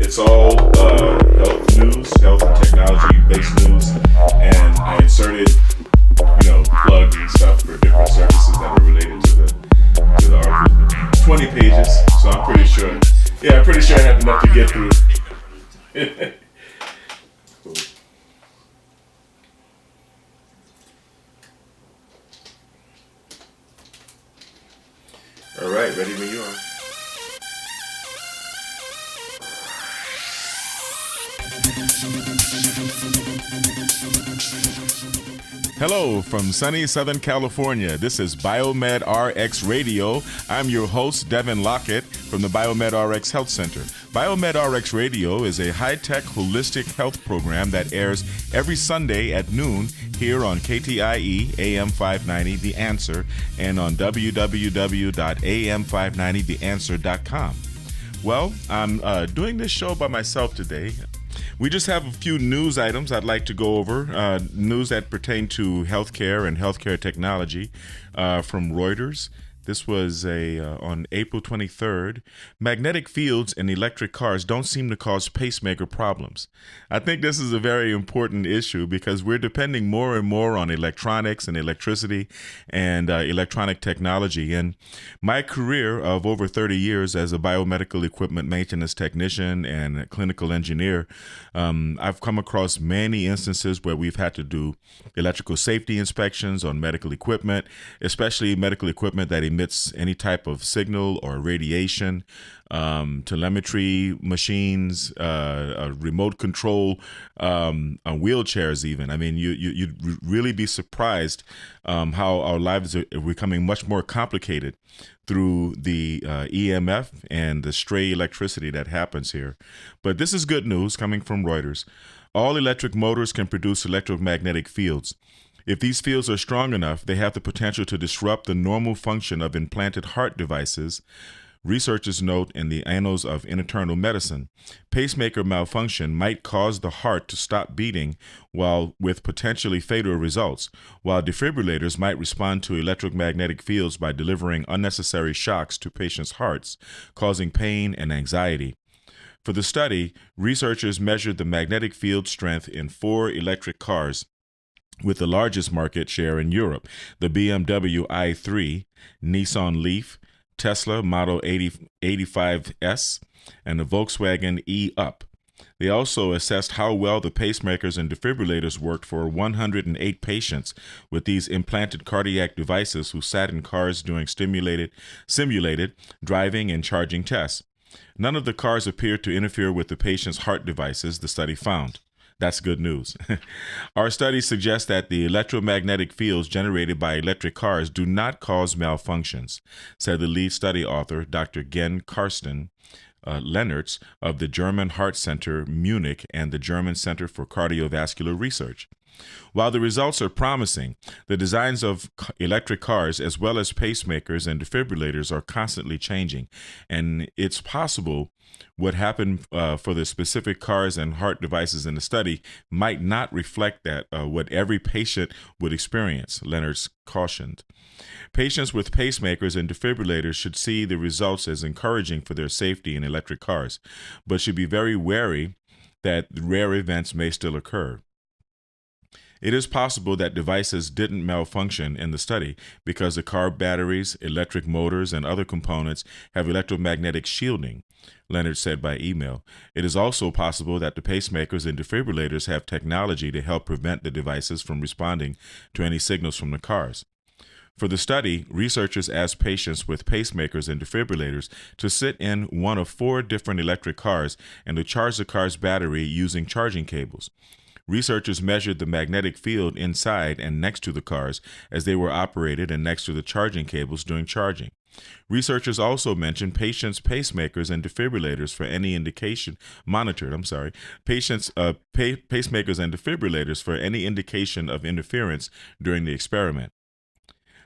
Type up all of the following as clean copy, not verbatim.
It's all health news, health and technology-based news, and I inserted, plugs and stuff for different services that are related to the article. 20 pages, so I'm pretty sure I have enough to get through. Cool. All right, ready when you are. Hello from sunny Southern California. This is BiomedRx Radio. I'm your host, Devin Lockett from the BiomedRx Health Center. BiomedRx Radio is a high-tech holistic health program that airs every Sunday at noon here on KTIE AM 590 The Answer and on www.am590theanswer.com. Well, I'm doing this show by myself today. We just have a few news items I'd like to go over, news that pertain to healthcare and healthcare technology from Reuters. This was on April 23rd. Magnetic fields in electric cars don't seem to cause pacemaker problems. I think this is a very important issue because we're depending more and more on electronics and electricity and electronic technology. And my career of over 30 years as a biomedical equipment maintenance technician and a clinical engineer, I've come across many instances where we've had to do electrical safety inspections on medical equipment, especially medical equipment that emits any type of signal or radiation, telemetry machines, remote control, wheelchairs even. I mean, you'd really be surprised how our lives are becoming much more complicated through the EMF and the stray electricity that happens here. But this is good news coming from Reuters. All electric motors can produce electromagnetic fields. If these fields are strong enough, they have the potential to disrupt the normal function of implanted heart devices. Researchers note in the Annals of Internal Medicine, pacemaker malfunction might cause the heart to stop beating with potentially fatal results, while defibrillators might respond to electromagnetic fields by delivering unnecessary shocks to patients' hearts, causing pain and anxiety. For the study, researchers measured the magnetic field strength in 4 electric cars, with the largest market share in Europe: the BMW i3, Nissan Leaf, Tesla Model 85S, and the Volkswagen e-Up. They also assessed how well the pacemakers and defibrillators worked for 108 patients with these implanted cardiac devices who sat in cars during simulated driving and charging tests. None of the cars appeared to interfere with the patient's heart devices, the study found. That's good news. Our study suggests that the electromagnetic fields generated by electric cars do not cause malfunctions, said the lead study author, Dr. Gen Karsten Lehnertz of the German Heart Center, Munich, and the German Center for Cardiovascular Research. While the results are promising, the designs of electric cars, as well as pacemakers and defibrillators, are constantly changing, and it's possible what happened for the specific cars and heart devices in the study might not reflect what every patient would experience, Leonard's cautioned. Patients with pacemakers and defibrillators should see the results as encouraging for their safety in electric cars, but should be very wary that rare events may still occur. It is possible that devices didn't malfunction in the study because the car batteries, electric motors, and other components have electromagnetic shielding, Leonard said by email. It is also possible that the pacemakers and defibrillators have technology to help prevent the devices from responding to any signals from the cars. For the study, researchers asked patients with pacemakers and defibrillators to sit in one of 4 different electric cars and to charge the car's battery using charging cables. Researchers measured the magnetic field inside and next to the cars as they were operated and next to the charging cables during charging. Researchers also mentioned patients' pacemakers and defibrillators for any indication pacemakers and defibrillators for any indication of interference during the experiment.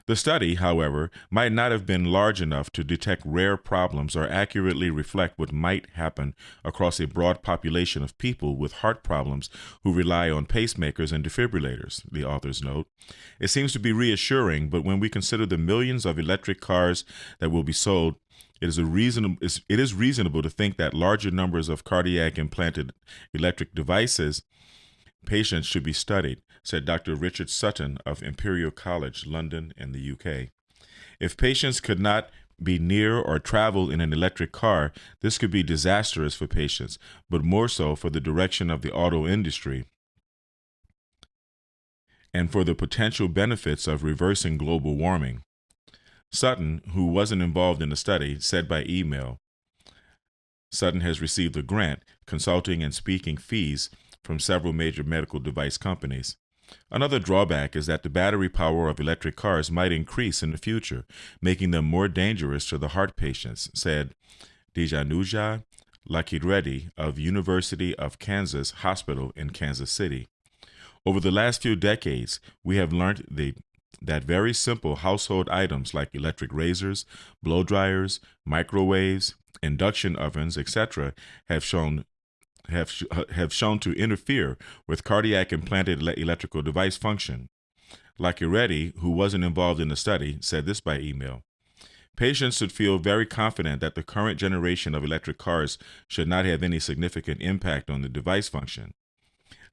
The study, however, might not have been large enough to detect rare problems or accurately reflect what might happen across a broad population of people with heart problems who rely on pacemakers and defibrillators, the authors note. It seems to be reassuring, but when we consider the millions of electric cars that will be sold, It is reasonable to think that larger numbers of cardiac implanted electric devices patients should be studied, said Dr. Richard Sutton of Imperial College, London, in the UK. If patients could not be near or travel in an electric car, this could be disastrous for patients, but more so for the direction of the auto industry and for the potential benefits of reversing global warming. Sutton, who wasn't involved in the study, said by email, Sutton has received a grant, consulting and speaking fees from several major medical device companies. Another drawback is that the battery power of electric cars might increase in the future, making them more dangerous to the heart patients, said Dijanuja Lakiredi of University of Kansas Hospital in Kansas City. Over the last few decades, we have learned that very simple household items like electric razors, blow dryers, microwaves, induction ovens, etc., have shown to interfere with cardiac implanted electrical device function. Lakiredi, who wasn't involved in the study, said this by email. Patients should feel very confident that the current generation of electric cars should not have any significant impact on the device function.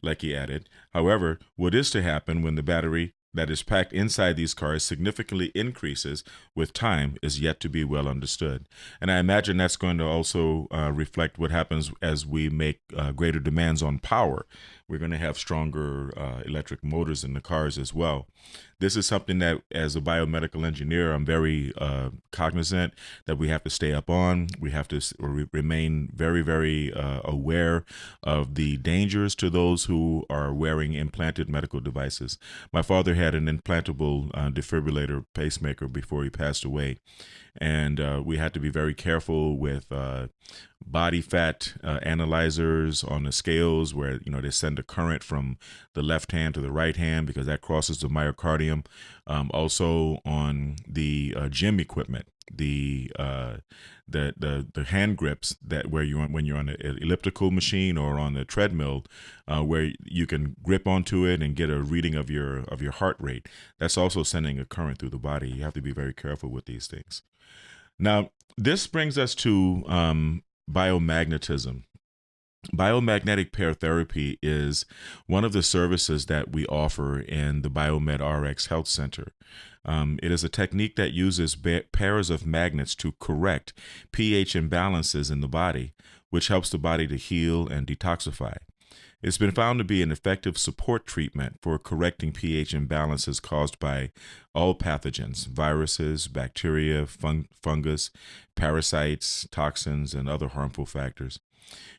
Lecky added, however, what is to happen when the battery that is packed inside these cars significantly increases with time is yet to be well understood. And I imagine that's going to also reflect what happens as we make greater demands on power. We're going to have stronger electric motors in the cars as well. This is something that, as a biomedical engineer, I'm very cognizant that we have to stay up on. We have to remain very, very aware of the dangers to those who are wearing implanted medical devices. My father had an implantable defibrillator pacemaker before he passed away. And we had to be very careful with body fat analyzers on the scales where, they send a current from the left hand to the right hand because that crosses the myocardium. Also on the gym equipment, the hand grips that when you're on an elliptical machine or on the treadmill, where you can grip onto it and get a reading of your heart rate. That's also sending a current through the body. You have to be very careful with these things. Now, this brings us to biomagnetism. Biomagnetic pair therapy is one of the services that we offer in the BiomedRx Health Center. It is a technique that uses pairs of magnets to correct pH imbalances in the body, which helps the body to heal and detoxify. It's been found to be an effective support treatment for correcting pH imbalances caused by all pathogens, viruses, bacteria, fungus, parasites, toxins, and other harmful factors.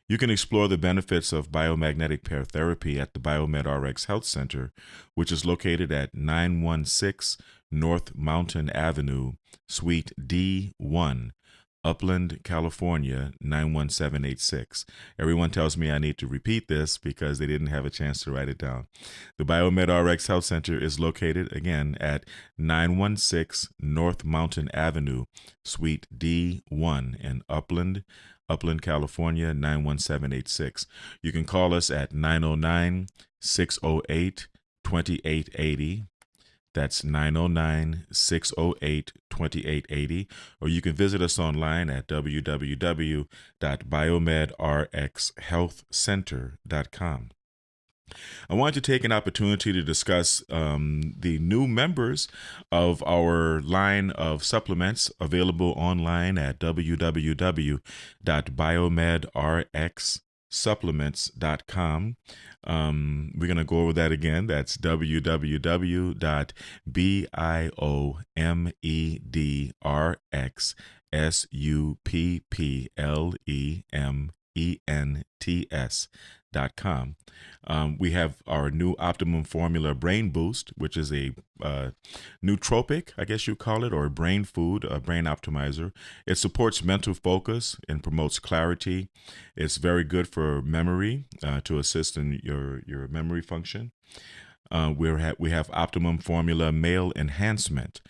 You can explore the benefits of biomagnetic pair therapy at the BiomedRx Health Center, which is located at 916 North Mountain Avenue, Suite D1, Upland, California, 91786. Everyone tells me I need to repeat this because they didn't have a chance to write it down. The BiomedRx Health Center is located, again, at 916 North Mountain Avenue, Suite D1 in Upland, California, 91786. You can call us at 909-608-2880. That's 909-608-2880. Or you can visit us online at www.biomedrxhealthcenter.com. I wanted to take an opportunity to discuss the new members of our line of supplements available online at www.biomedrxsupplements.com. We're going to go over that again. That's www.biomedrxsupplements.com. We have our new Optimum Formula Brain Boost, which is a nootropic, I guess you call it, or brain food, a brain optimizer. It supports mental focus and promotes clarity. It's very good for memory, to assist in your memory function. We have Optimum Formula Male Enhancement.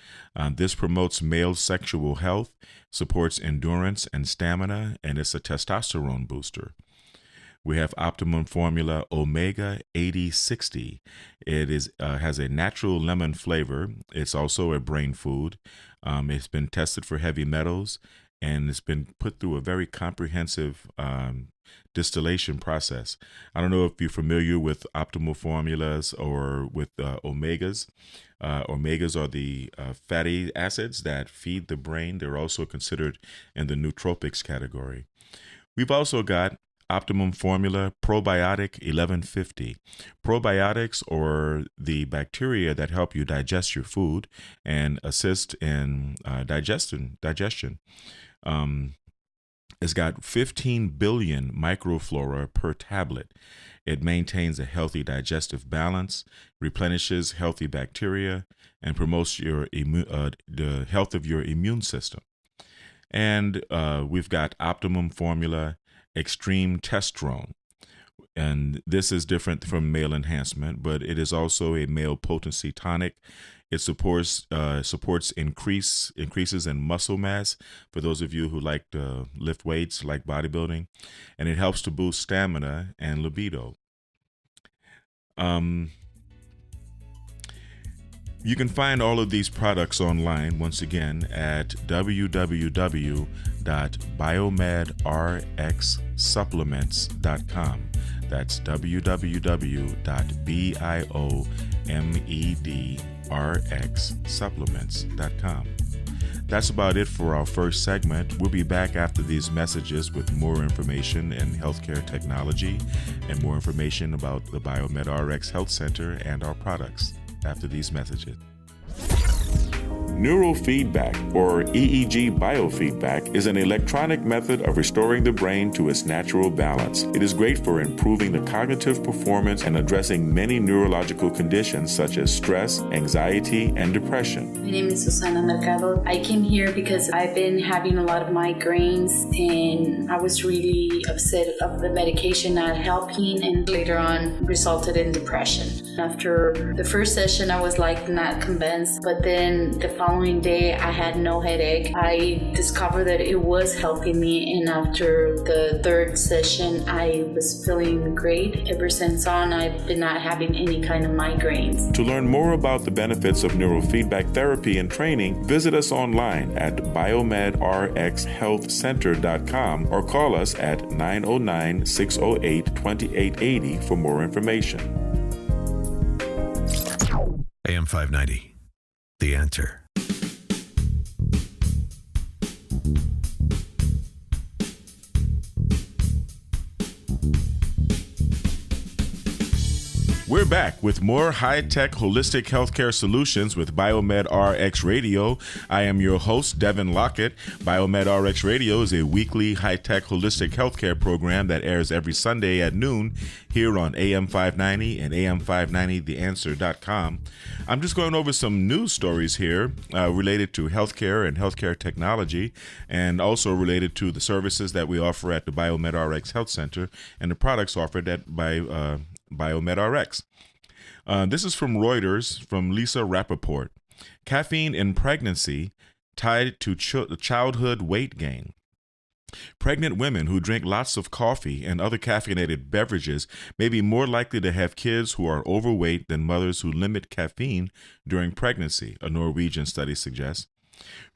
This promotes male sexual health, supports endurance and stamina, and it's a testosterone booster. We have Optimum Formula Omega 8060. It has a natural lemon flavor. It's also a brain food. It's been tested for heavy metals, and it's been put through a very comprehensive distillation process. I don't know if you're familiar with optimal formulas or with omegas. Omegas are the fatty acids that feed the brain. They're also considered in the nootropics category. We've also got Optimum Formula Probiotic 1150. Probiotics, or the bacteria that help you digest your food and assist in digestion. It's got 15 billion microflora per tablet. It maintains a healthy digestive balance, replenishes healthy bacteria, and promotes the health of your immune system. And we've got Optimum Formula Extreme Testosterone. And this is different from male enhancement, but it is also a male potency tonic. It supports increases in muscle mass for those of you who like to lift weights, like bodybuilding, and it helps to boost stamina and libido. You can find all of these products online, once again, at www.biomedrxsupplements.com. That's www.biomedrxsupplements.com. That's about it for our first segment. We'll be back after these messages with more information in healthcare technology and more information about the BiomedRx Health Center and our products after these messages. Neurofeedback, or EEG biofeedback, is an electronic method of restoring the brain to its natural balance. It is great for improving the cognitive performance and addressing many neurological conditions such as stress, anxiety, and depression. My name is Susana Mercado. I came here because I've been having a lot of migraines, and I was really upset of the medication not helping, and later on resulted in depression. After the first session, I was not convinced, but then the following day I had no headache. I discovered that it was helping me, and after the third session I was feeling great. Ever since on, I've been not having any kind of migraines. To learn more about the benefits of neurofeedback therapy and training, visit us online at biomedrxhealthcenter.com or call us at 909-608-2880 for more information. AM 590, The Answer. We're back with more high-tech holistic healthcare solutions with BiomedRx Radio. I am your host, Devin Lockett. BiomedRx Radio is a weekly high-tech holistic healthcare program that airs every Sunday at noon here on AM 590 and AM590theanswer.com. I'm just going over some news stories here related to healthcare and healthcare technology, and also related to the services that we offer at the BiomedRx Health Center and the products offered by BiomedRx. This is from Reuters, from Lisa Rappaport. Caffeine in pregnancy tied to childhood weight gain. Pregnant women who drink lots of coffee and other caffeinated beverages may be more likely to have kids who are overweight than mothers who limit caffeine during pregnancy, a Norwegian study suggests.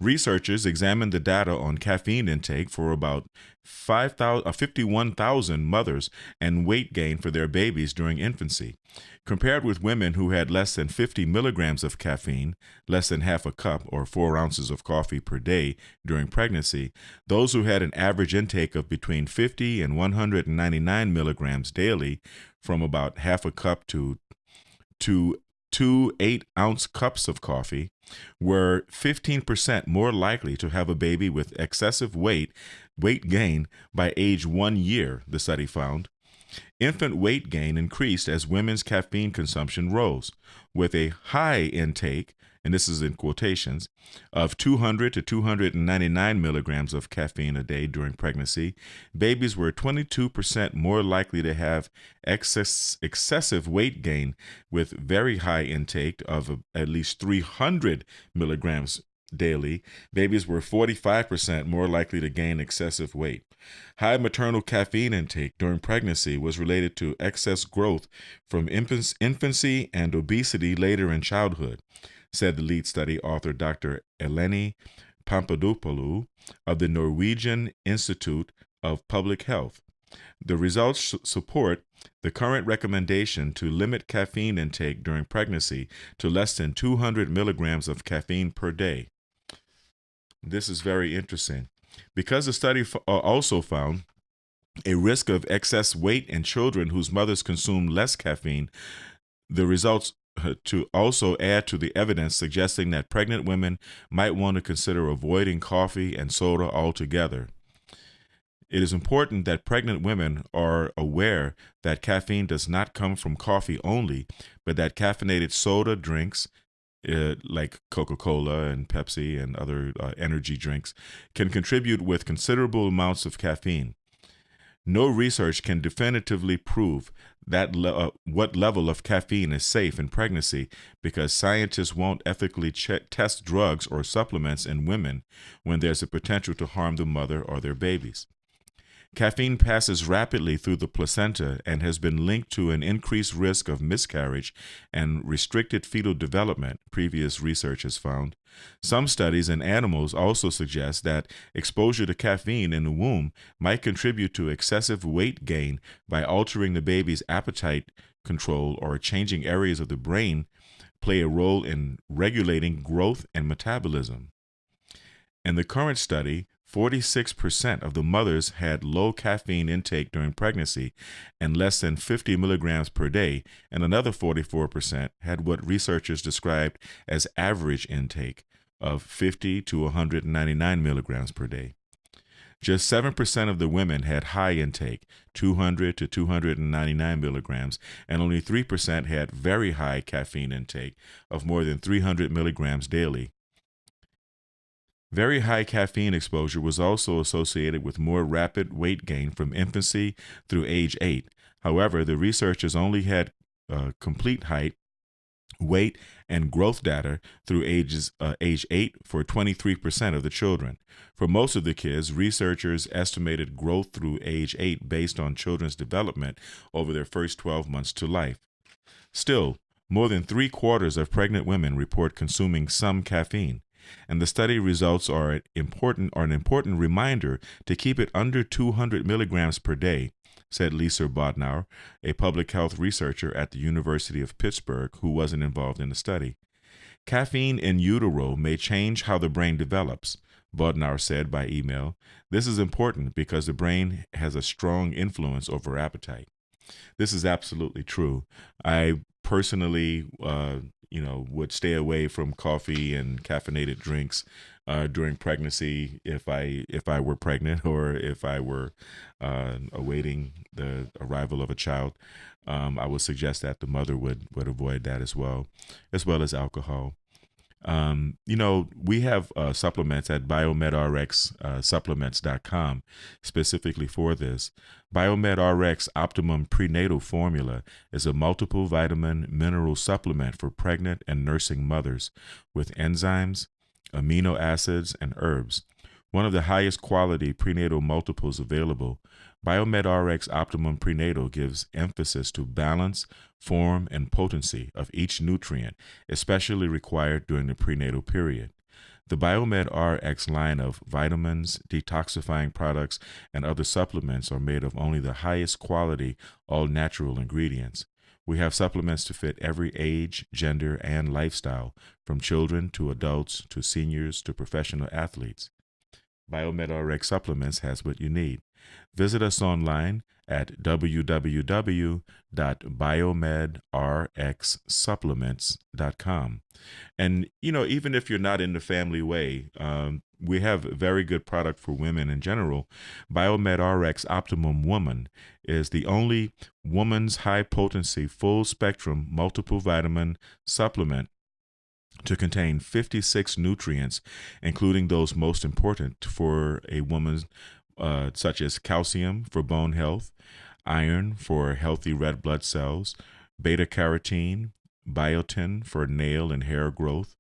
Researchers examined the data on caffeine intake for about 51,000 mothers and weight gain for their babies during infancy. Compared with women who had less than 50 milligrams of caffeine, less than half a cup or 4 ounces of coffee per day during pregnancy, those who had an average intake of between 50 and 199 milligrams daily, from about half a cup to 2 8-ounce cups of coffee, were 15% more likely to have a baby with excessive weight gain by age 1 year, the study found. Infant weight gain increased as women's caffeine consumption rose, with a high intake, and this is in quotations, of 200 to 299 milligrams of caffeine a day during pregnancy. Babies were 22% more likely to have excessive weight gain with very high intake of at least 300 milligrams daily. Babies were 45% more likely to gain excessive weight. High maternal caffeine intake during pregnancy was related to excess growth from infancy and obesity later in childhood, said the lead study author Dr. Eleni Papadopoulou of the Norwegian Institute of Public Health. The results support the current recommendation to limit caffeine intake during pregnancy to less than 200 milligrams of caffeine per day. This is very interesting because the study also found a risk of excess weight in children whose mothers consume less caffeine. The results to also add to the evidence suggesting that pregnant women might want to consider avoiding coffee and soda altogether. It is important that pregnant women are aware that caffeine does not come from coffee only, but that caffeinated soda drinks, like Coca-Cola and Pepsi and other energy drinks, can contribute with considerable amounts of caffeine. No research can definitively prove that what level of caffeine is safe in pregnancy because scientists won't ethically test drugs or supplements in women when there's a potential to harm the mother or their babies. Caffeine passes rapidly through the placenta and has been linked to an increased risk of miscarriage and restricted fetal development, previous research has found. Some studies in animals also suggest that exposure to caffeine in the womb might contribute to excessive weight gain by altering the baby's appetite control or changing areas of the brain play a role in regulating growth and metabolism. In the current study, 46% of the mothers had low caffeine intake during pregnancy and less than 50 milligrams per day, and another 44% had what researchers described as average intake of 50 to 199 milligrams per day. Just 7% of the women had high intake, 200 to 299 milligrams, and only 3% had very high caffeine intake of more than 300 milligrams daily. Very high caffeine exposure was also associated with more rapid weight gain from infancy through age 8. However, the researchers only had complete height, weight, and growth data through age 8 for 23% of the children. For most of the kids, researchers estimated growth through age 8 based on children's development over their first 12 months to life. Still, more than 3/4 of pregnant women report consuming some caffeine. And the study results are an important reminder to keep it under 200 milligrams per day, said Lisa Bodnar, a public health researcher at the University of Pittsburgh who wasn't involved in the study. Caffeine in utero may change how the brain develops, Bodnar said by email. This is important because the brain has a strong influence over appetite. This is absolutely true. I personally would stay away from coffee and caffeinated drinks during pregnancy if I were pregnant or if I were awaiting the arrival of a child. I would suggest that the mother would avoid that as well as alcohol. We have supplements at BiomedRx Supplements.com specifically for this. BiomedRx Optimum Prenatal Formula is a multiple vitamin mineral supplement for pregnant and nursing mothers with enzymes, amino acids, and herbs. One of the highest quality prenatal multiples available, BiomedRx Optimum Prenatal gives emphasis to balance, form, and potency of each nutrient, especially required during the prenatal period. The BiomedRx line of vitamins, detoxifying products, and other supplements are made of only the highest quality, all-natural ingredients. We have supplements to fit every age, gender, and lifestyle, from children to adults to seniors to professional athletes. BiomedRx Supplements has what you need. Visit us online at www.biomedrxsupplements.com. And, even if you're not in the family way, we have a very good product for women in general. BiomedRx Optimum Woman is the only woman's high-potency, full-spectrum, multiple vitamin supplement to contain 56 nutrients, including those most important for a woman, such as calcium for bone health, iron for healthy red blood cells, beta-carotene, biotin for nail and hair growth,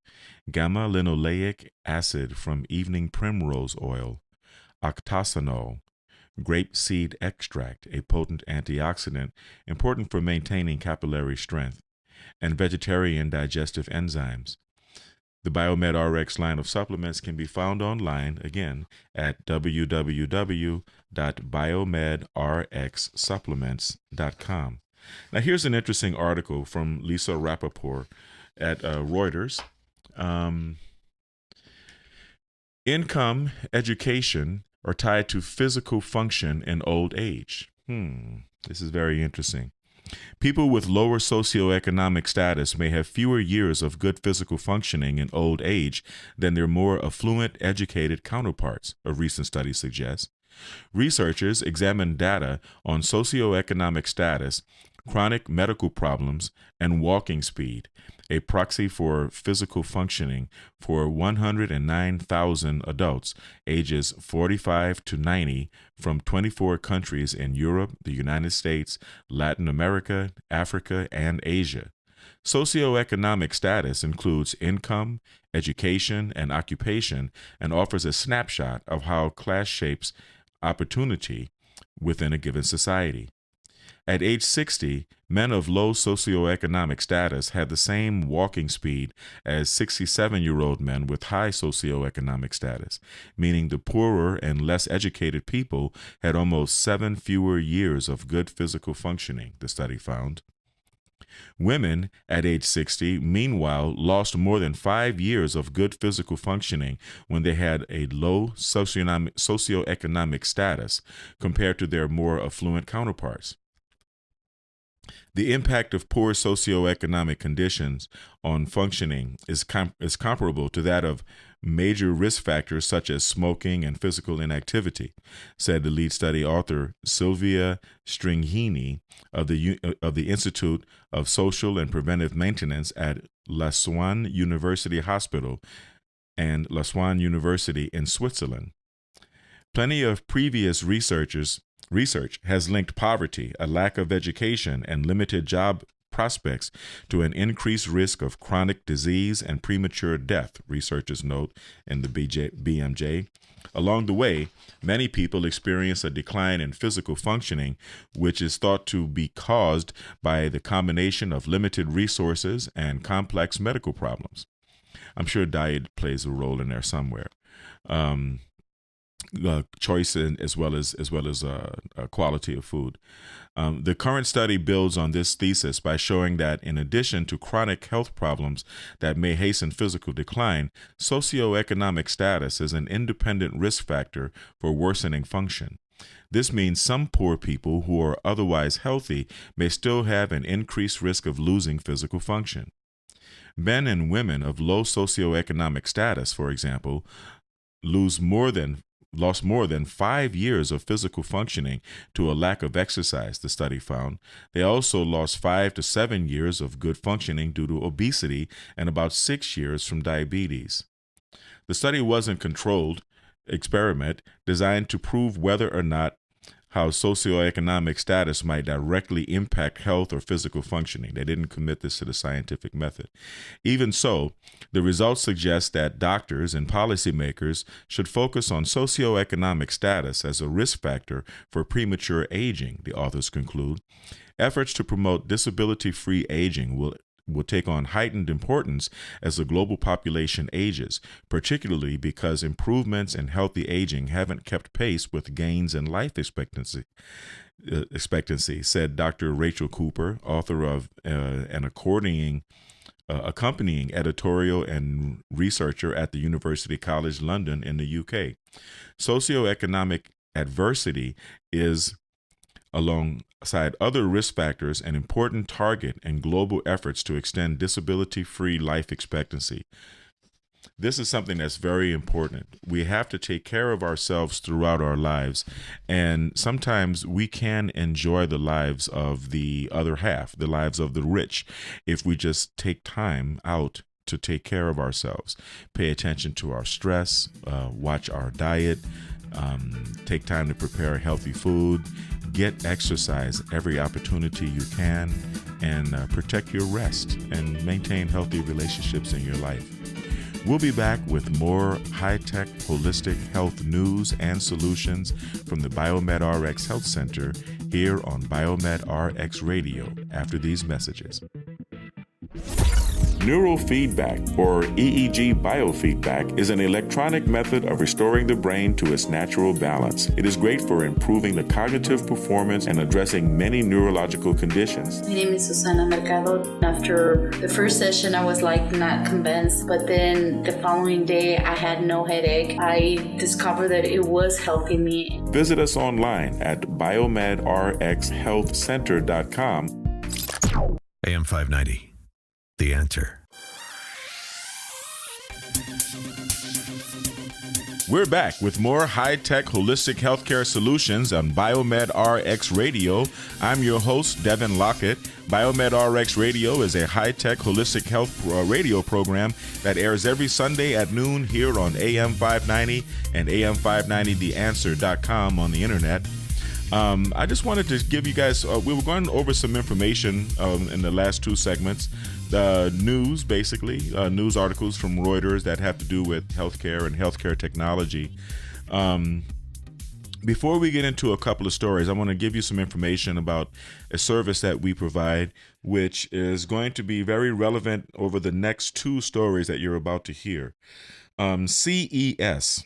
gamma-linoleic acid from evening primrose oil, octasanol, grape seed extract, a potent antioxidant important for maintaining capillary strength, and vegetarian digestive enzymes. The BiomedRx line of supplements can be found online, again, at www.biomedrxsupplements.com. Now, here's an interesting article from Lisa Rappaport at Reuters. Income, education are tied to physical function in old age. This is very interesting. People with lower socioeconomic status may have fewer years of good physical functioning in old age than their more affluent, educated counterparts, a recent study suggests. Researchers examined data on socioeconomic status, chronic medical problems, and walking speed, a proxy for physical functioning, for 109,000 adults ages 45 to 90 from 24 countries in Europe, the United States, Latin America, Africa, and Asia. Socioeconomic status includes income, education, and occupation, and offers a snapshot of how class shapes opportunity within a given society. At age 60, men of low socioeconomic status had the same walking speed as 67-year-old men with high socioeconomic status, meaning the poorer and less educated people had almost 7 fewer years of good physical functioning, the study found. Women at age 60, meanwhile, lost more than 5 years of good physical functioning when they had a low socioeconomic status compared to their more affluent counterparts. The impact of poor socioeconomic conditions on functioning is comparable to that of major risk factors such as smoking and physical inactivity, said the lead study author Sylvia Stringhini of the Institute of Social and Preventive Maintenance at Lausanne University Hospital and Lausanne University in Switzerland. Plenty of previous research has linked poverty, a lack of education, and limited job prospects to an increased risk of chronic disease and premature death, researchers note in the BMJ. Along the way, many people experience a decline in physical functioning, which is thought to be caused by the combination of limited resources and complex medical problems. I'm sure diet plays a role in there somewhere. Choice as well as quality of food. The current study builds on this thesis by showing that in addition to chronic health problems that may hasten physical decline, socioeconomic status is an independent risk factor for worsening function. This means some poor people who are otherwise healthy may still have an increased risk of losing physical function. Men and women of low socioeconomic status, for example, lost more than 5 years of physical functioning to a lack of exercise, the study found. They also lost 5 to 7 years of good functioning due to obesity and about 6 years from diabetes. The study was a controlled experiment designed to prove whether or not how socioeconomic status might directly impact health or physical functioning. They didn't commit this to the scientific method. Even so, the results suggest that doctors and policymakers should focus on socioeconomic status as a risk factor for premature aging, the authors conclude. Efforts to promote disability-free aging will take on heightened importance as the global population ages, particularly because improvements in healthy aging haven't kept pace with gains in life expectancy, said Dr. Rachel Cooper, author of an accompanying editorial and researcher at the University College London in the UK. Socioeconomic adversity is, alongside other risk factors, an important target in global efforts to extend disability-free life expectancy. This is something that's very important. We have to take care of ourselves throughout our lives, and sometimes we can enjoy the lives of the other half, the lives of the rich, if we just take time out to take care of ourselves, pay attention to our stress, watch our diet, take time to prepare healthy food, get exercise every opportunity you can, and protect your rest and maintain healthy relationships in your life. We'll be back with more high-tech, holistic health news and solutions from the BiomedRx Health Center here on BiomedRx Radio after these messages. Neurofeedback, or EEG biofeedback, is an electronic method of restoring the brain to its natural balance. It is great for improving the cognitive performance and addressing many neurological conditions. My name is Susana Mercado. After the first session, I was not convinced, but then the following day, I had no headache. I discovered that it was helping me. Visit us online at BiomedRxHealthCenter.com. AM 590, The Answer. We're back with more high-tech holistic healthcare solutions on BiomedRx Radio. I'm your host, Devin Lockett. BiomedRx Radio is a high-tech holistic health radio program that airs every Sunday at noon here on AM 590 and AM590theanswer.com on the internet. I just wanted to give you guys, we were going over some information in the last two segments. The news, basically, news articles from Reuters that have to do with healthcare and healthcare technology. Before we get into a couple of stories, I want to give you some information about a service that we provide, which is going to be very relevant over the next two stories that you're about to hear. CES.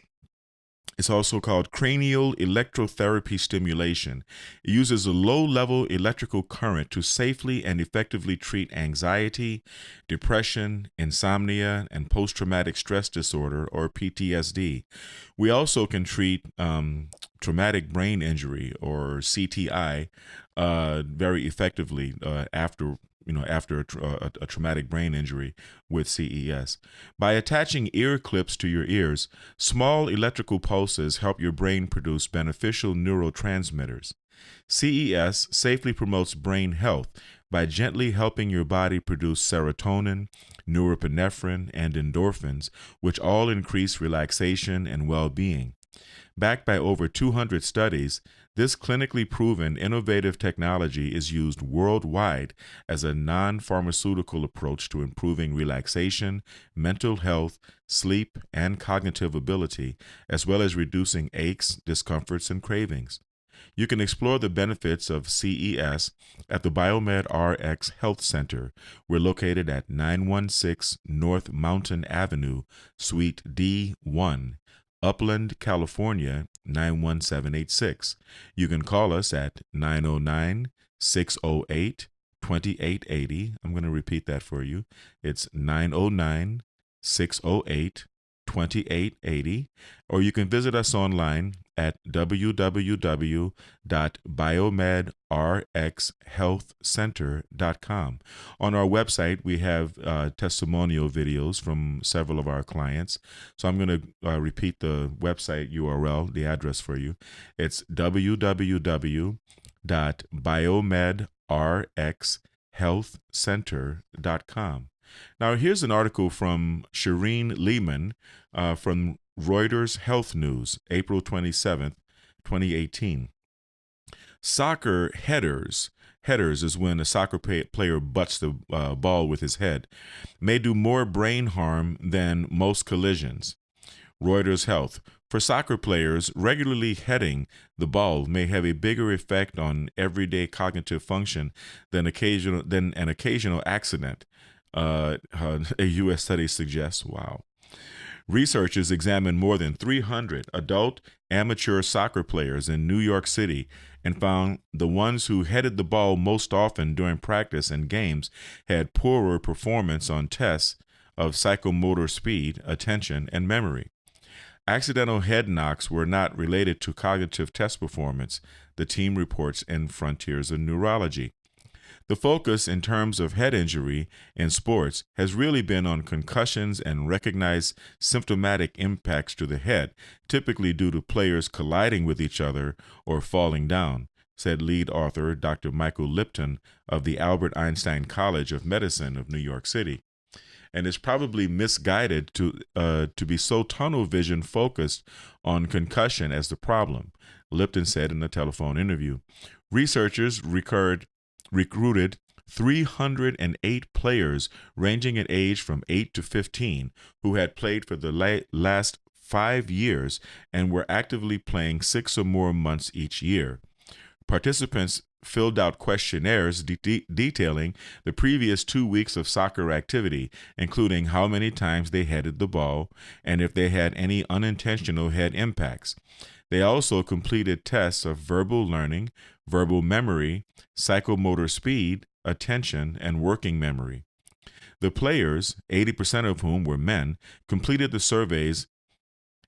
It's also called cranial electrotherapy stimulation. It uses a low-level electrical current to safely and effectively treat anxiety, depression, insomnia, and post-traumatic stress disorder, or PTSD. We also can treat traumatic brain injury, or CTI, very effectively after a traumatic brain injury with CES. By attaching ear clips to your ears, small electrical pulses help your brain produce beneficial neurotransmitters. CES safely promotes brain health by gently helping your body produce serotonin, norepinephrine, and endorphins, which all increase relaxation and well-being. Backed by over 200 studies, this clinically proven innovative technology is used worldwide as a non-pharmaceutical approach to improving relaxation, mental health, sleep, and cognitive ability, as well as reducing aches, discomforts, and cravings. You can explore the benefits of CES at the BiomedRx Health Center. We're located at 916 North Mountain Avenue, Suite D1, Upland, California, 91786. You can call us at 909-608-2880. I'm going to repeat that for you. It's 909-608-2880. Or you can visit us online at www.biomedrxhealthcenter.com. On our website, we have testimonial videos from several of our clients. So I'm going to repeat the website URL, the address for you. It's www.biomedrxhealthcenter.com. Now, here's an article from Shireen Lehman from Reuters Health News, April 27th, 2018. Soccer headers is when a soccer player butts the ball with his head, may do more brain harm than most collisions. Reuters Health. For soccer players, regularly heading the ball may have a bigger effect on everyday cognitive function than an occasional accident. A U.S. study suggests. Wow. Researchers examined more than 300 adult amateur soccer players in New York City and found the ones who headed the ball most often during practice and games had poorer performance on tests of psychomotor speed, attention, and memory. Accidental head knocks were not related to cognitive test performance, the team reports in Frontiers of Neurology. The focus in terms of head injury in sports has really been on concussions and recognized symptomatic impacts to the head, typically due to players colliding with each other or falling down, said lead author Dr. Michael Lipton of the Albert Einstein College of Medicine of New York City. And it's probably misguided to be so tunnel vision focused on concussion as the problem, Lipton said in a telephone interview. Researchers recruited 308 players ranging in age from 8 to 15 who had played for the last 5 years and were actively playing 6 or more months each year. Participants filled out questionnaires detailing the previous 2 weeks of soccer activity, including how many times they headed the ball and if they had any unintentional head impacts. They also completed tests of verbal learning, verbal memory, psychomotor speed, attention, and working memory. The players, 80% of whom were men, completed the surveys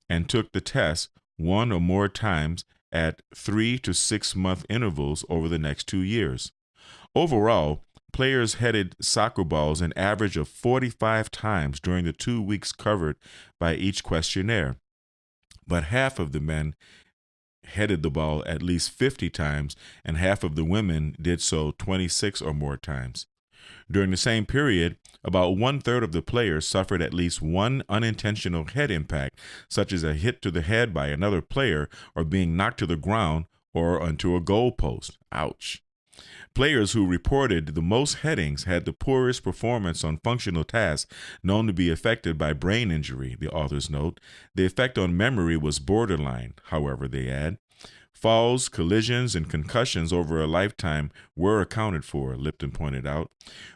and took the test one or more times at 3 to 6 month intervals over the next 2 years. Overall, players headed soccer balls an average of 45 times during the 2 weeks covered by each questionnaire, but half of the men headed the ball at least 50 times and half of the women did so 26 or more times. During the same period, about 1/3 of the players suffered at least one unintentional head impact, such as a hit to the head by another player or being knocked to the ground or onto a goal post. Ouch. Players who reported the most headings had the poorest performance on functional tasks known to be affected by brain injury, the authors note. The effect on memory was borderline, however, they add. Falls, collisions, and concussions over a lifetime were accounted for, Lipton pointed out.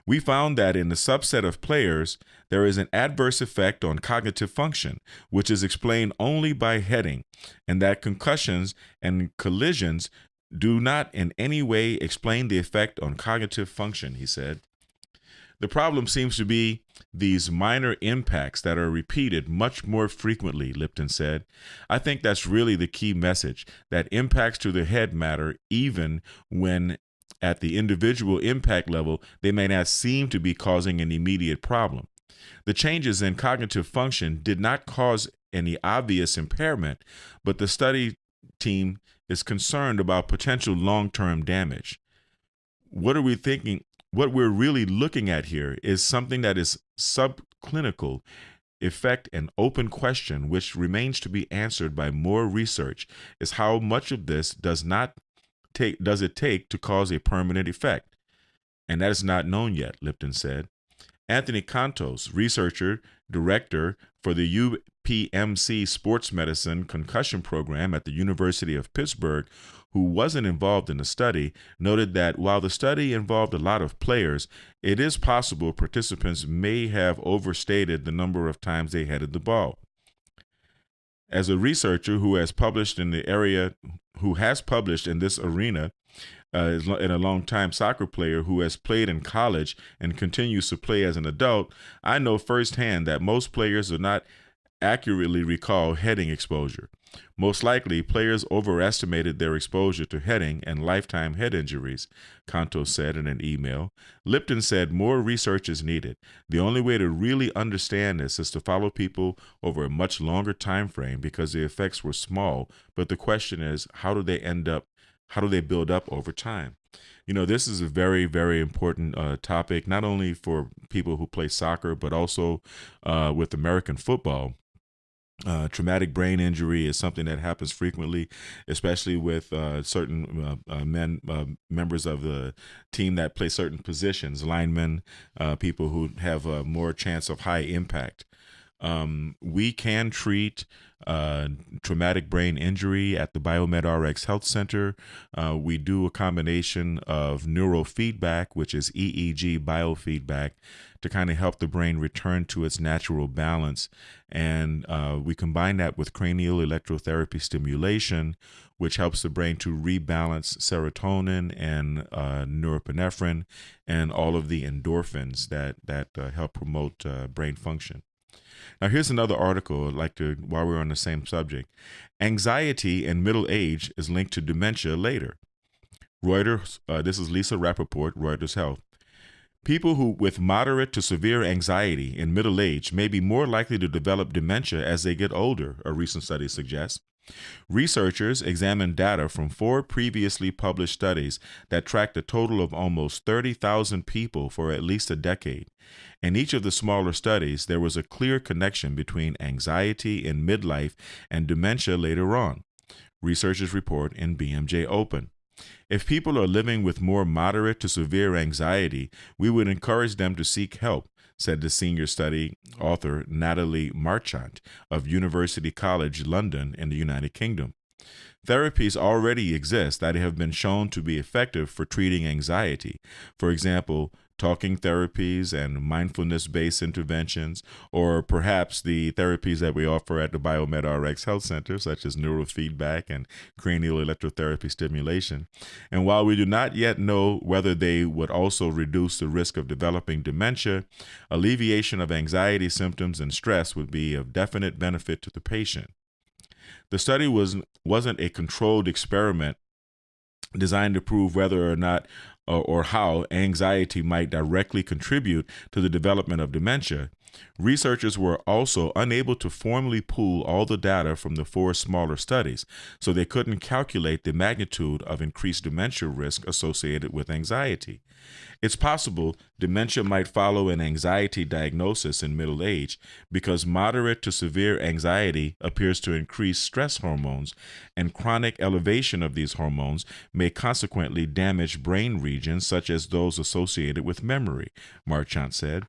We found that in the subset of players, there is an adverse effect on cognitive function, which is explained only by heading, and that concussions and collisions do not in any way explain the effect on cognitive function, he said. The problem seems to be these minor impacts that are repeated much more frequently, Lipton said. I think that's really the key message, that impacts to the head matter even when at the individual impact level, they may not seem to be causing an immediate problem. The changes in cognitive function did not cause any obvious impairment, but the study team is concerned about potential long-term damage. What are we thinking? What we're really looking at here is something that is subclinical effect, an open question which remains to be answered by more research, is how much of this does it take to cause a permanent effect? And that is not known yet, Lipton said. Anthony Cantos, researcher, director for the UPMC Sports Medicine Concussion Program at the University of Pittsburgh, who wasn't involved in the study, noted that while the study involved a lot of players, it is possible participants may have overstated the number of times they headed the ball. As a researcher who has published in this arena, and a long-time soccer player who has played in college and continues to play as an adult, I know firsthand that most players do not accurately recall heading exposure. Most likely, players overestimated their exposure to heading and lifetime head injuries, Canto said in an email. Lipton said more research is needed. The only way to really understand this is to follow people over a much longer time frame because the effects were small, but the question is, how do they build up over time? You know, this is a very, very important topic, not only for people who play soccer, but also with American football. Traumatic brain injury is something that happens frequently, especially with certain members of the team that play certain positions, linemen, people who have more chance of high impact. We can treat traumatic brain injury at the BiomedRx Health Center. We do a combination of neurofeedback, which is EEG biofeedback, to kind of help the brain return to its natural balance. And we combine that with cranial electrotherapy stimulation, which helps the brain to rebalance serotonin and norepinephrine and all of the endorphins that help promote brain function. Now, here's another article I'd like to, while we're on the same subject. Anxiety in middle age is linked to dementia later. Reuters, this is Lisa Rappaport, Reuters Health. People with moderate to severe anxiety in middle age may be more likely to develop dementia as they get older, a recent study suggests. Researchers examined data from 4 previously published studies that tracked a total of almost 30,000 people for at least a decade. In each of the smaller studies, there was a clear connection between anxiety in midlife and dementia later on, researchers report in BMJ Open. If people are living with more moderate to severe anxiety, we would encourage them to seek help, said the senior study author Natalie Marchant of University College London in the United Kingdom. Therapies already exist that have been shown to be effective for treating anxiety. For example, talking therapies and mindfulness-based interventions, or perhaps the therapies that we offer at the BiomedRx Health Center, such as neurofeedback and cranial electrotherapy stimulation. And while we do not yet know whether they would also reduce the risk of developing dementia, alleviation of anxiety symptoms and stress would be of definite benefit to the patient. The study wasn't a controlled experiment designed to prove whether or not or how anxiety might directly contribute to the development of dementia. Researchers were also unable to formally pool all the data from the 4 smaller studies, so they couldn't calculate the magnitude of increased dementia risk associated with anxiety. It's possible dementia might follow an anxiety diagnosis in middle age because moderate to severe anxiety appears to increase stress hormones, and chronic elevation of these hormones may consequently damage brain regions such as those associated with memory, Marchant said.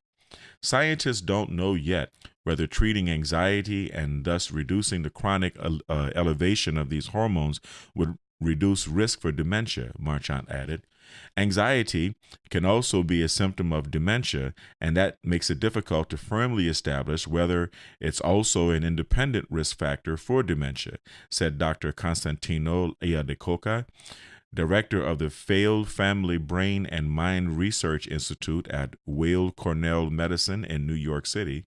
Scientists don't know yet whether treating anxiety and thus reducing the chronic elevation of these hormones would reduce risk for dementia, Marchant added. Anxiety can also be a symptom of dementia, and that makes it difficult to firmly establish whether it's also an independent risk factor for dementia, said Dr. Constantino Iadicoca, director of the Failed Family Brain and Mind Research Institute at Weill Cornell Medicine in New York City.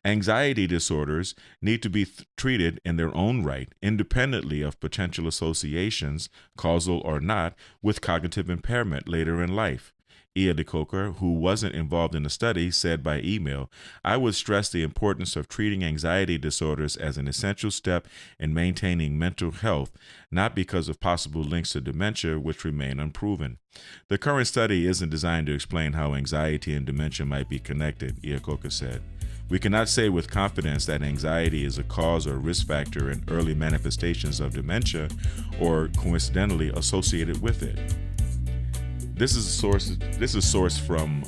Anxiety disorders need to be treated in their own right, independently of potential associations, causal or not, with cognitive impairment later in life. Iadicoca, who wasn't involved in the study, said by email, "I would stress the importance of treating anxiety disorders as an essential step in maintaining mental health, not because of possible links to dementia, which remain unproven. The current study isn't designed to explain how anxiety and dementia might be connected," Iadicoca said. "We cannot say with confidence that anxiety is a cause or risk factor in early manifestations of dementia or coincidentally associated with it." This is sourced from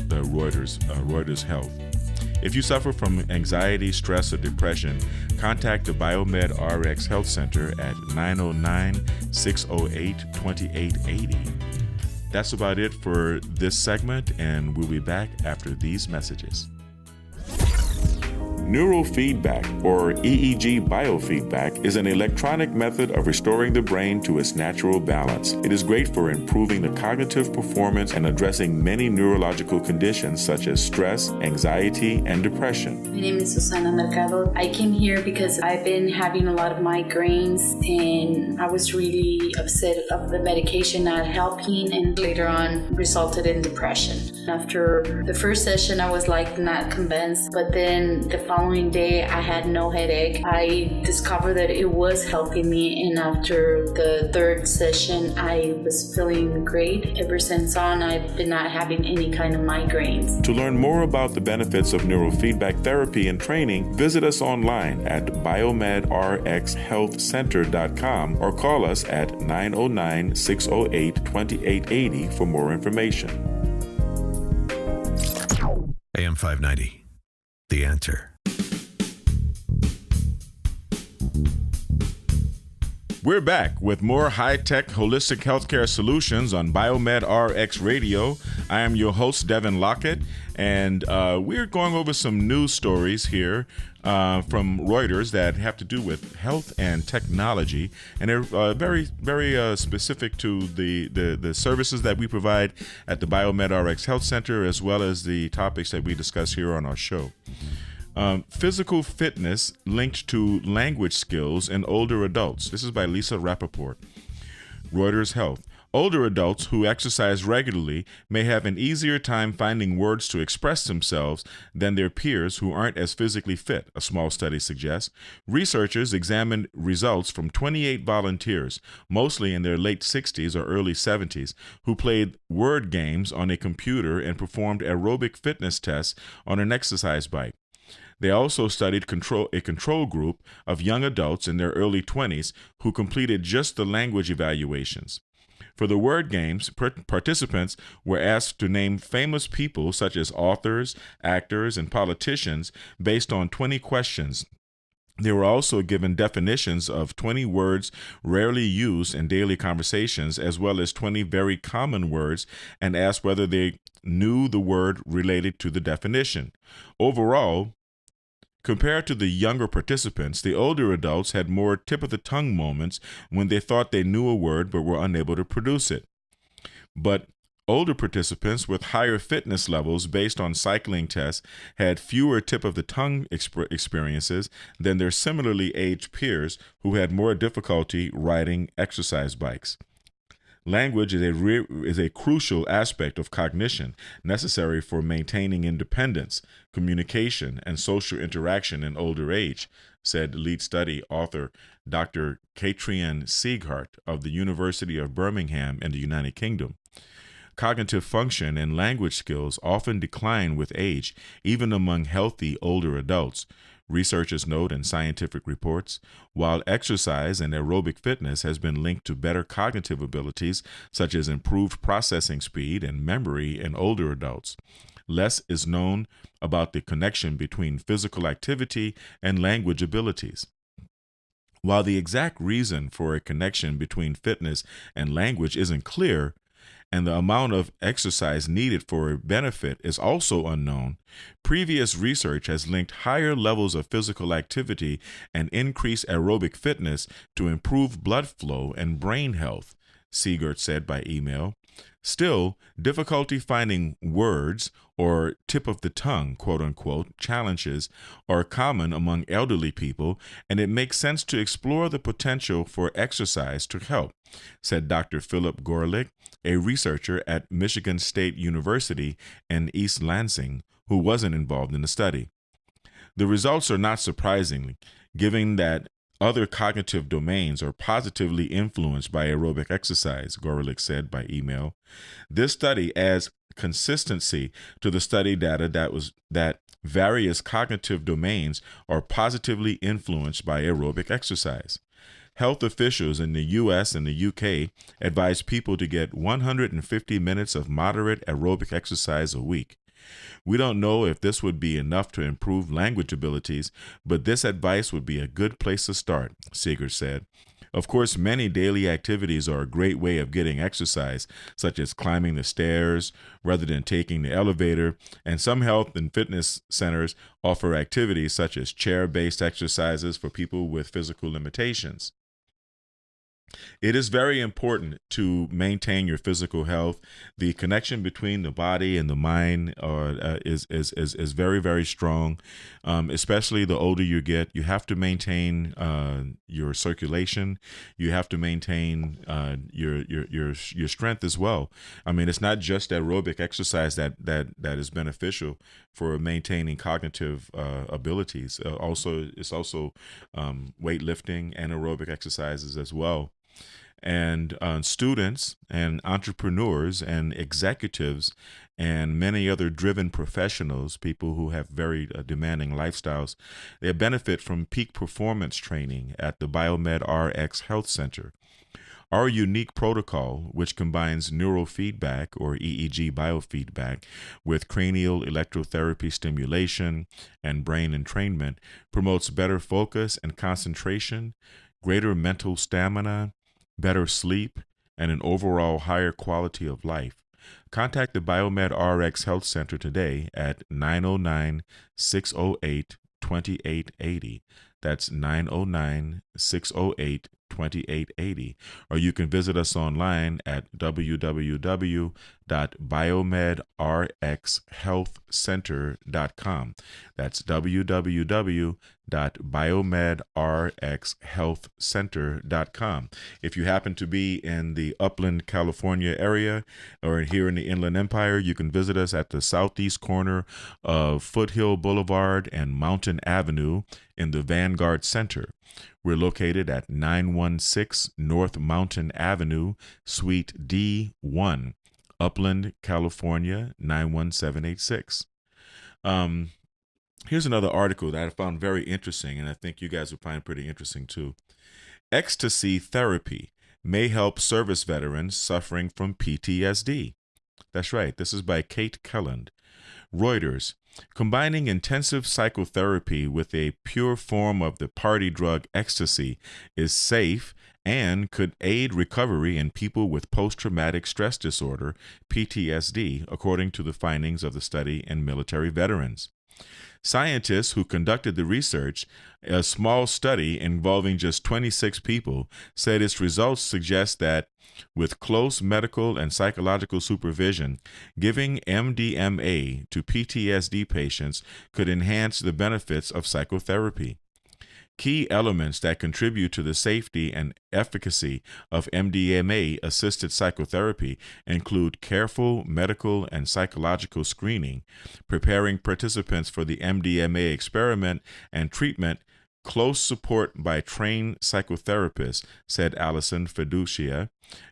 the Reuters Health. If you suffer from anxiety, stress, or depression, contact the BiomedRx Health Center at 909-608-2880. That's about it for this segment, and we'll be back after these messages. Neurofeedback, or EEG biofeedback, is an electronic method of restoring the brain to its natural balance. It is great for improving the cognitive performance and addressing many neurological conditions such as stress, anxiety, and depression. My name is Susana Mercado. I came here because I've been having a lot of migraines, and I was really upset of the medication not helping, and later on resulted in depression. After the first session, I was not convinced, but then the following day I had no headache. I discovered that it was helping me, and after the third session I was feeling great. Ever since on, I've been not having any kind of migraines. To learn more about the benefits of neurofeedback therapy and training, visit us online at biomedrxhealthcenter.com or call us at 909-608-2880 for more information. AM 590, The Answer. We're back with more high-tech holistic healthcare solutions on BiomedRx Radio. I am your host, Devin Lockett, and we're going over some news stories here from Reuters that have to do with health and technology, and they're very, very specific to the services that we provide at the BiomedRx Health Center, as well as the topics that we discuss here on our show. Physical fitness linked to language skills in older adults. This is by Lisa Rappaport. Reuters Health. Older adults who exercise regularly may have an easier time finding words to express themselves than their peers who aren't as physically fit, a small study suggests. Researchers examined results from 28 volunteers, mostly in their late 60s or early 70s, who played word games on a computer and performed aerobic fitness tests on an exercise bike. They also studied a control group of young adults in their early 20s who completed just the language evaluations. For the word games, participants were asked to name famous people such as authors, actors, and politicians based on 20 questions. They were also given definitions of 20 words rarely used in daily conversations, as well as 20 very common words, and asked whether they knew the word related to the definition. Overall, compared to the younger participants, the older adults had more tip-of-the-tongue moments when they thought they knew a word but were unable to produce it. But older participants with higher fitness levels based on cycling tests had fewer tip-of-the-tongue experiences than their similarly aged peers who had more difficulty riding exercise bikes. Language is a crucial aspect of cognition necessary for maintaining independence, communication, and social interaction in older age, said lead study author Dr. Katrien Sieghart of the University of Birmingham in the United Kingdom. Cognitive function and language skills often decline with age, even among healthy older adults, researchers note in scientific reports, while exercise and aerobic fitness has been linked to better cognitive abilities such as improved processing speed and memory in older adults. Less is known about the connection between physical activity and language abilities. While the exact reason for a connection between fitness and language isn't clear, and the amount of exercise needed for a benefit is also unknown, previous research has linked higher levels of physical activity and increased aerobic fitness to improve blood flow and brain health, Sieghart said by email. Still, difficulty finding words or tip of the tongue, quote unquote, challenges are common among elderly people, and it makes sense to explore the potential for exercise to help, said Dr. Philip Gorelick, a researcher at Michigan State University in East Lansing, who wasn't involved in the study. The results are not surprising, given that other cognitive domains are positively influenced by aerobic exercise, Gorelick said by email. This study adds consistency to the study data that various cognitive domains are positively influenced by aerobic exercise. Health officials in the U.S. and the U.K. advise people to get 150 minutes of moderate aerobic exercise a week. We don't know if this would be enough to improve language abilities, but this advice would be a good place to start, Sieghart said. Of course, many daily activities are a great way of getting exercise, such as climbing the stairs rather than taking the elevator, and some health and fitness centers offer activities such as chair-based exercises for people with physical limitations. It is very important to maintain your physical health. The connection between the body and the mind is very, very strong. Especially the older you get, you have to maintain your circulation. You have to maintain your strength as well. I mean, it's not just aerobic exercise that is beneficial for maintaining cognitive abilities. It's also weightlifting and aerobic exercises as well. And students and entrepreneurs and executives and many other driven professionals, people who have very demanding lifestyles, they benefit from peak performance training at the BiomedRx Health Center. Our unique protocol, which combines neurofeedback or EEG biofeedback with cranial electrotherapy stimulation and brain entrainment, promotes better focus and concentration, greater mental stamina, better sleep, and an overall higher quality of life. Contact the BiomedRx Health Center today at 909-608-2880. That's 909-608-2880. Or you can visit us online at www.biomedrxhealthcenter.com. That's www.biomedrxhealthcenter.com. If you happen to be in the Upland, California area or here in the Inland Empire, you can visit us at the southeast corner of Foothill Boulevard and Mountain Avenue in the Vanguard Center. We're located at 916 North Mountain Avenue, Suite D1, Upland, California, 91786. Here's another article that I found very interesting, and I think you guys will find pretty interesting too. Ecstasy therapy may help service veterans suffering from PTSD. That's right. This is by Kate Kelland. Reuters. Combining intensive psychotherapy with a pure form of the party drug ecstasy is safe and could aid recovery in people with post-traumatic stress disorder, PTSD, according to the findings of the study in military veterans. Scientists who conducted the research, a small study involving just 26 people, said its results suggest that with close medical and psychological supervision, giving MDMA to PTSD patients could enhance the benefits of psychotherapy. Key elements that contribute to the safety and efficacy of MDMA-assisted psychotherapy include careful medical and psychological screening, preparing participants for the MDMA experiment and treatment, close support by trained psychotherapists, said Alison Fiducia,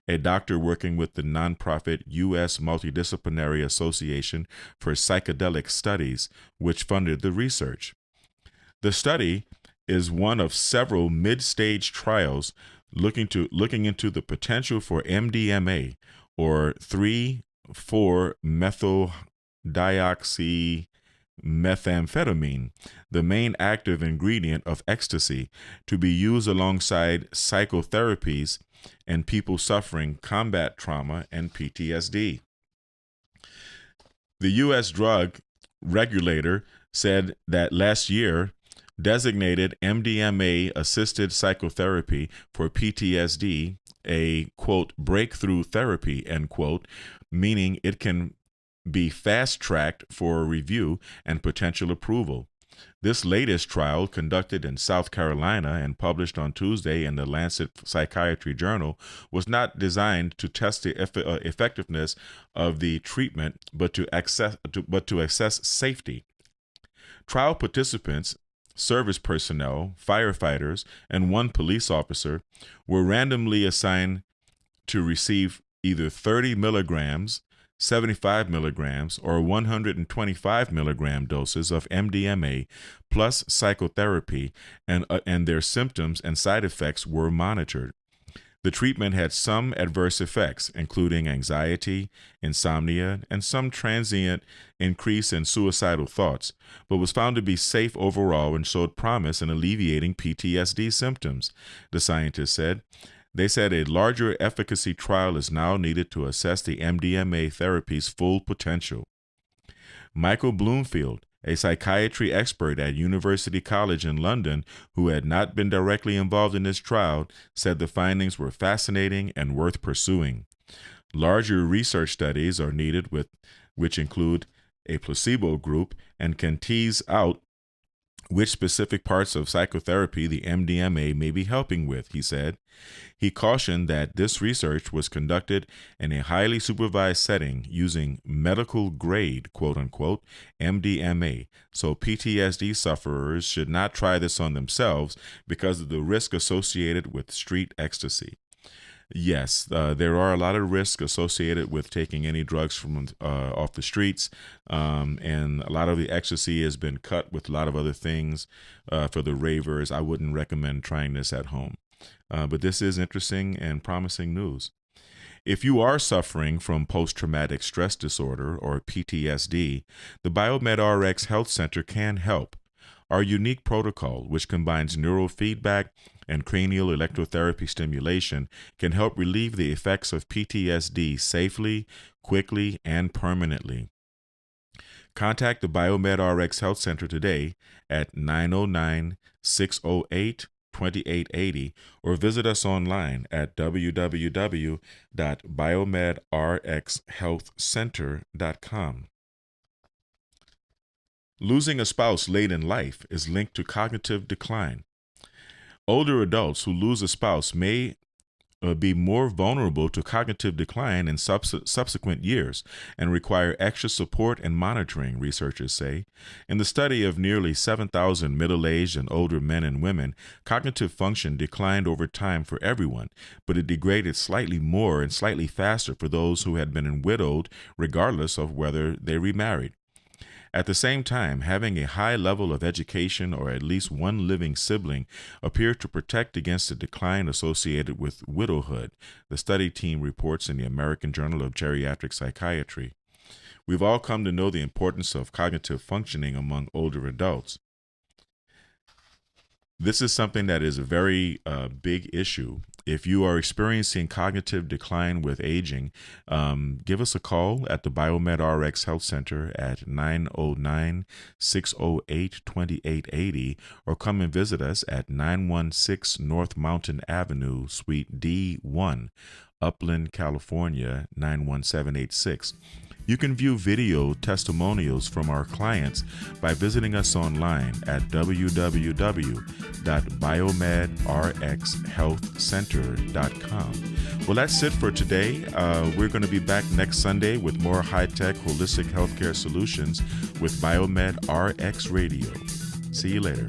a doctor working with the nonprofit U.S. Multidisciplinary Association for Psychedelic Studies, which funded the research. The study is one of several mid-stage trials looking into the potential for MDMA, or 3,4-methyl-dioxymethamphetamine, the main active ingredient of ecstasy, to be used alongside psychotherapies in people suffering combat trauma and PTSD. The U.S. drug regulator said that last year designated MDMA-assisted psychotherapy for PTSD a, quote, breakthrough therapy, end quote, meaning it can be fast-tracked for review and potential approval. This latest trial, conducted in South Carolina and published on Tuesday in the Lancet Psychiatry Journal, was not designed to test the effectiveness of the treatment, but to assess safety. Trial participants, service personnel, firefighters, and one police officer were randomly assigned to receive either 30 milligrams, 75 milligrams, or 125 milligram doses of MDMA plus psychotherapy, and their symptoms and side effects were monitored. The treatment had some adverse effects, including anxiety, insomnia, and some transient increase in suicidal thoughts, but was found to be safe overall and showed promise in alleviating PTSD symptoms, the scientists said. They said a larger efficacy trial is now needed to assess the MDMA therapy's full potential. Michael Bloomfield, a psychiatry expert at University College in London who had not been directly involved in this trial, said the findings were fascinating and worth pursuing. Larger research studies are needed which include a placebo group and can tease out which specific parts of psychotherapy the MDMA may be helping with, he said. He cautioned that this research was conducted in a highly supervised setting using medical-grade, quote-unquote, MDMA, so PTSD sufferers should not try this on themselves because of the risk associated with street ecstasy. Yes, there are a lot of risks associated with taking any drugs from off the streets, and a lot of the ecstasy has been cut with a lot of other things for the ravers. I wouldn't recommend trying this at home, but this is interesting and promising news. If you are suffering from post-traumatic stress disorder, or PTSD, the BiomedRx Health Center can help. Our unique protocol, which combines neurofeedback and cranial electrotherapy stimulation, can help relieve the effects of PTSD safely, quickly, and permanently. Contact the BiomedRx Health Center today at 909-608-2880 or visit us online at www.biomedrxhealthcenter.com. Losing a spouse late in life is linked to cognitive decline. Older adults who lose a spouse may be more vulnerable to cognitive decline in subsequent years and require extra support and monitoring, researchers say. In the study of nearly 7,000 middle-aged and older men and women, cognitive function declined over time for everyone, but it degraded slightly more and slightly faster for those who had been widowed, regardless of whether they remarried. At the same time, having a high level of education or at least one living sibling appeared to protect against the decline associated with widowhood, the study team reports in the American Journal of Geriatric Psychiatry. We've all come to know the importance of cognitive functioning among older adults. This is something that is a very big issue. If you are experiencing cognitive decline with aging, give us a call at the BiomedRx Health Center at 909-608-2880 or come and visit us at 916 North Mountain Avenue, Suite D1, Upland, California, 91786. You can view video testimonials from our clients by visiting us online at www.biomedrxhealthcenter.com. Well, that's it for today. We're going to be back next Sunday with more high-tech holistic healthcare solutions with BiomedRx Radio. See you later.